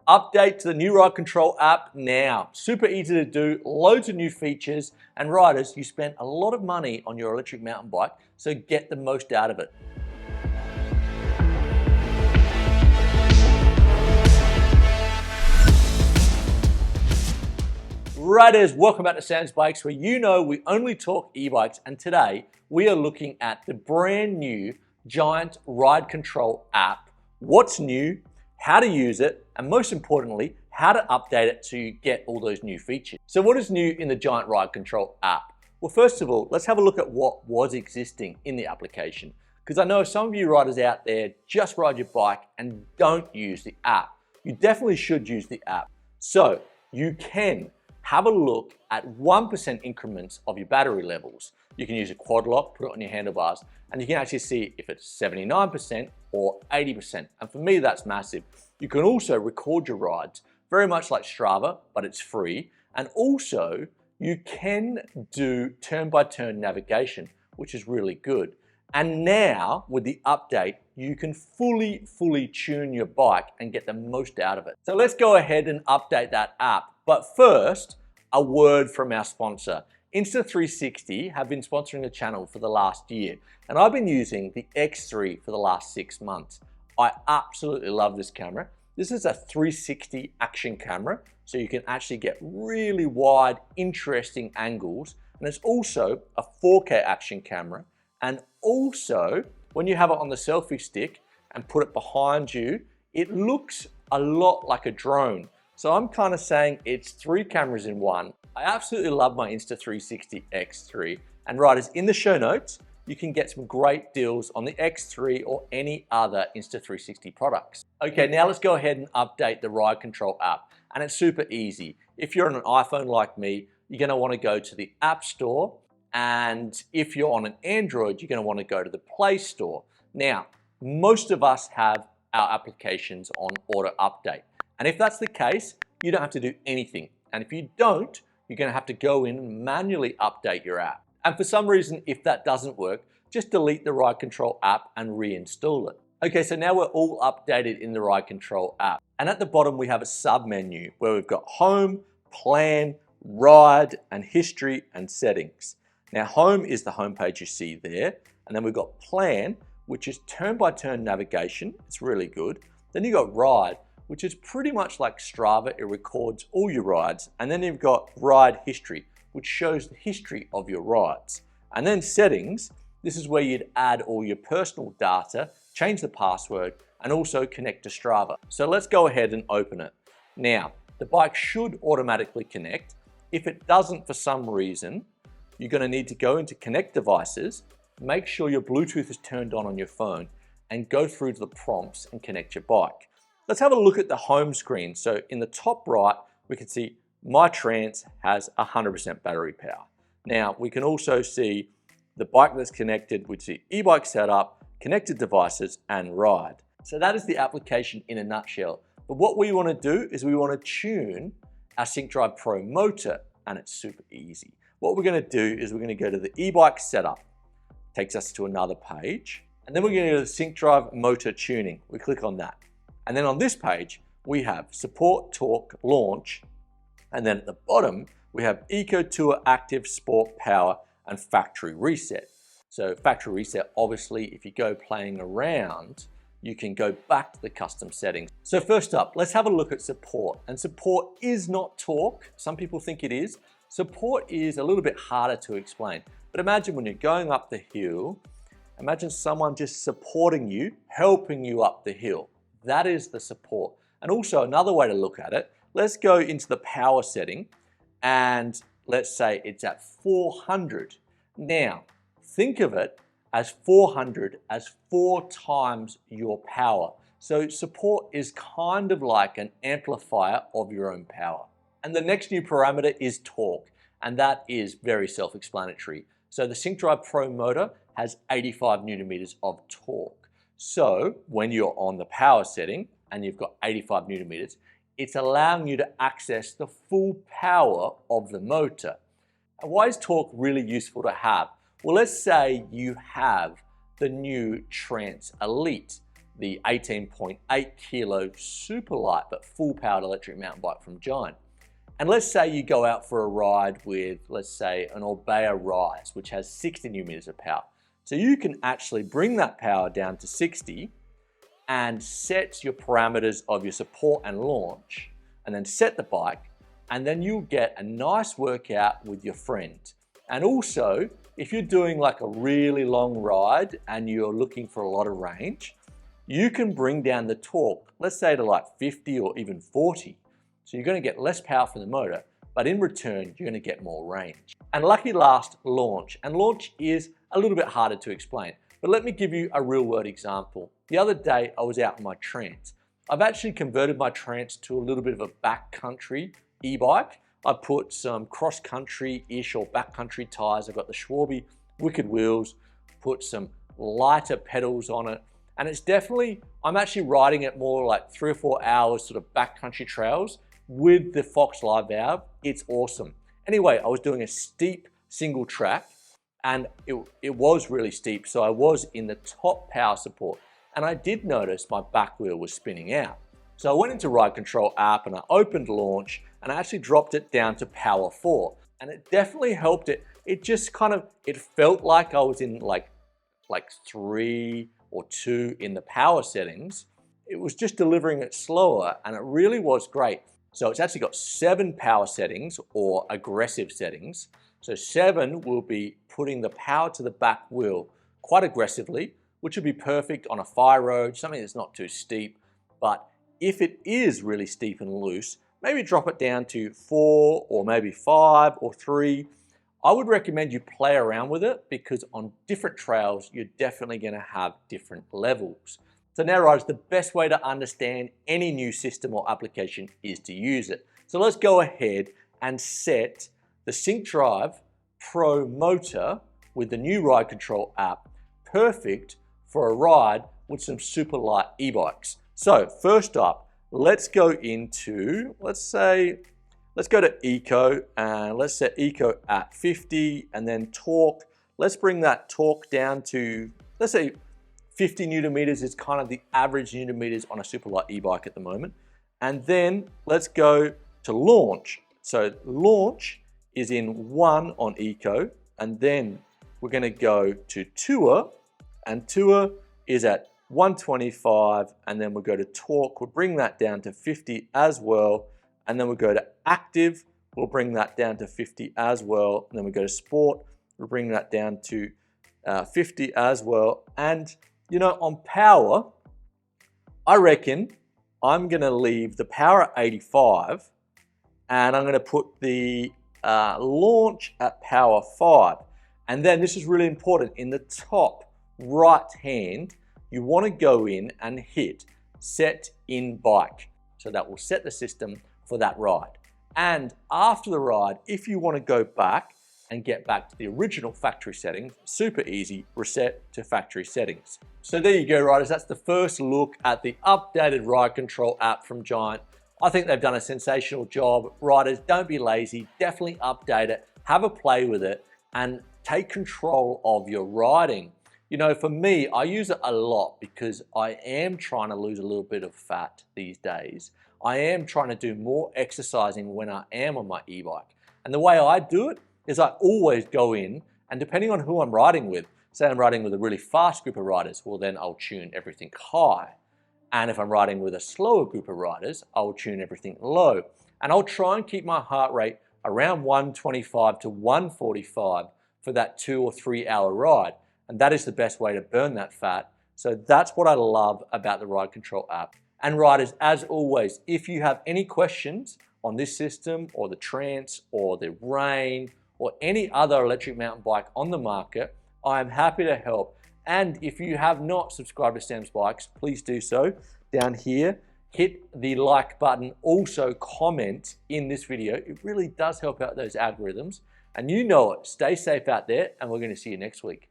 Update to the new RideControl app now. Super easy to do, loads of new features, and riders, you spend a lot of money on your electric mountain bike, so get the most out of it. Riders, welcome back to Sam's Bikes, where you know we only talk e-bikes, and today we are looking at the brand new giant RideControl app. What's new, how to use it, and most importantly, how to update it to get all those new features. So what is new in the giant RideControl app? Well, first of all, let's have a look at what was existing in the application, because I know some of you riders out there just ride your bike and don't use the app. You definitely should use the app. So you can have a look at 1% increments of your battery levels. You can use a quad lock, put it on your handlebars, and you can actually see if it's 79% or 80%. And for me, that's massive. You can also record your rides, very much like Strava, but it's free. And also, you can do turn-by-turn navigation, which is really good. And now, with the update, you can fully tune your bike and get the most out of it. So let's go ahead and update that app. But first, a word from our sponsor. Insta360 have been sponsoring the channel for the last year, and I've been using the X3 for the last 6 months. I absolutely love this camera. This is a 360 action camera, so you can actually get really wide, interesting angles, and it's also a 4K action camera. And also, when you have it on the selfie stick and put it behind you, it looks a lot like a drone. So I'm kind of saying it's 3 cameras in one. I absolutely love my Insta360 X3. And riders, in the show notes, you can get some great deals on the X3 or any other Insta360 products. Okay, now let's go ahead and update the RideControl app. And it's super easy. If you're on an iPhone like me, you're gonna wanna go to the App Store. And if you're on an Android, you're gonna wanna go to the Play Store. Now, most of us have our applications on auto update. And if that's the case, you don't have to do anything. And if you don't, you're gonna have to go in and manually update your app. And for some reason, if that doesn't work, just delete the RideControl app and reinstall it. Okay, so now we're all updated in the RideControl app. And at the bottom, we have a sub-menu where we've got Home, Plan, Ride, and History and Settings. Now, Home is the homepage you see there. And then we've got Plan, which is turn-by-turn navigation. It's really good. Then you've got Ride, which is pretty much like Strava. It records all your rides. And then you've got Ride History, which shows the history of your rides. And then Settings, this is where you'd add all your personal data, change the password, and also connect to Strava. So let's go ahead and open it. Now, the bike should automatically connect. If it doesn't for some reason, you're gonna need to go into Connect Devices, make sure your Bluetooth is turned on your phone, and go through to the prompts and connect your bike. Let's have a look at the home screen. So in the top right, we can see My Trance has 100% battery power. Now, we can also see the bike that's connected, which is the e-bike setup, connected devices, and ride. So that is the application in a nutshell. But what we want to do is we want to tune our SyncDrive Pro motor, and it's super easy. What we're going to do is we're going to go to the e-bike setup. Takes us to another page. And then we're going to go to the SyncDrive motor tuning. We click on that. And then on this page, we have Support, Torque, Launch, and then at the bottom, we have Eco Tour, Active, Sport, Power, and Factory Reset. So Factory Reset, obviously, if you go playing around, you can go back to the custom settings. So first up, let's have a look at Support. And Support is not torque. Some people think it is. Support is a little bit harder to explain. But imagine when you're going up the hill, imagine someone just supporting you, helping you up the hill. That is the support. And also another way to look at it, let's go into the power setting and let's say it's at 400. Now, think of it as 400 as 4 times your power. So support is kind of like an amplifier of your own power. And the next new parameter is torque, and that is very self-explanatory. So the SyncDrive Pro motor has 85 Newton meters of torque. So when you're on the power setting and you've got 85 Newton meters, it's allowing you to access the full power of the motor. And why is torque really useful to have? Well, let's say you have the new Trance Elite. the 18.8 kilo super light but full powered electric mountain bike from Giant. And let's say you go out for a ride with, let's say, an Orbea Rise, which has 60 newton meters of power. So you can actually bring that power down to 60 and set your parameters of your support and launch, and then set the bike, and then you'll get a nice workout with your friend. And also, if you're doing like a really long ride and you're looking for a lot of range, you can bring down the torque, let's say to like 50 or even 40. So you're going to get less power from the motor, but in return, you're going to get more range. And lucky last, launch. And launch is a little bit harder to explain, but let me give you a real world example. The other day, I was out on my Trance. I've actually converted my Trance to a little bit of a backcountry e-bike. I put some cross-country-ish or backcountry tires. I've got the Schwalbe Wicked wheels, put some lighter pedals on it. And it's definitely, I'm actually riding it more like 3 or 4 hours sort of backcountry trails with the Fox Live Valve. It's awesome. Anyway, I was doing a steep single track and it was really steep. So I was in the top power support and I did notice my back wheel was spinning out. So I went into RideControl app and I opened launch and I actually dropped it down to power 4. And it definitely helped it. It just kind of, it felt like I was in like 3 or 2 in the power settings. It was just delivering it slower and it really was great. So it's actually got 7 power settings or aggressive settings. So 7 will be putting the power to the back wheel quite aggressively, which would be perfect on a fire road, something that's not too steep. But if it is really steep and loose, maybe drop it down to 4 or maybe 5 or 3. I would recommend you play around with it because on different trails, you're definitely going to have different levels. So now, riders, the best way to understand any new system or application is to use it. So let's go ahead and set the Sync Drive Pro motor with the new RideControl app, perfect for a ride with some super light e-bikes. So first up, let's go into, let's go to Eco and let's set Eco at 50 and then torque. Let's bring that torque down to, let's say 50 newton meters is kind of the average newton meters on a super light e-bike at the moment. And then let's go to launch. So launch is in 1 on Eco, and then we're gonna go to Tour, and Tour is at 125, and then we'll go to torque, we'll bring that down to 50 as well, and then we'll go to active, we'll bring that down to 50 as well, and then we go to sport, we'll bring that down to 50 as well. And you know, on power, I reckon I'm gonna leave the power at 85 and I'm gonna put the launch at power 5. And then this is really important, in the top right hand, you wanna go in and hit set in bike. So that will set the system for that ride. And after the ride, if you wanna go back and get back to the original factory settings, super easy, reset to factory settings. So there you go, riders. That's the first look at the updated RideControl app from Giant. I think they've done a sensational job. Riders, don't be lazy, definitely update it, have a play with it, and take control of your riding. You know, for me, I use it a lot because I am trying to lose a little bit of fat these days. I am trying to do more exercising when I am on my e-bike. And the way I do it is I always go in, and depending on who I'm riding with, say I'm riding with a really fast group of riders, well then I'll tune everything high. And if I'm riding with a slower group of riders, I'll tune everything low. And I'll try and keep my heart rate around 125 to 145 for that 2 or 3 hour ride. And that is the best way to burn that fat. So that's what I love about the RideControl app. And riders, as always, if you have any questions on this system or the Trance or the Rain or any other electric mountain bike on the market, I am happy to help. And if you have not subscribed to Sam's Bikes, please do so down here. Hit the like button, also comment in this video. It really does help out those algorithms. And you know it, stay safe out there, and we're going to see you next week.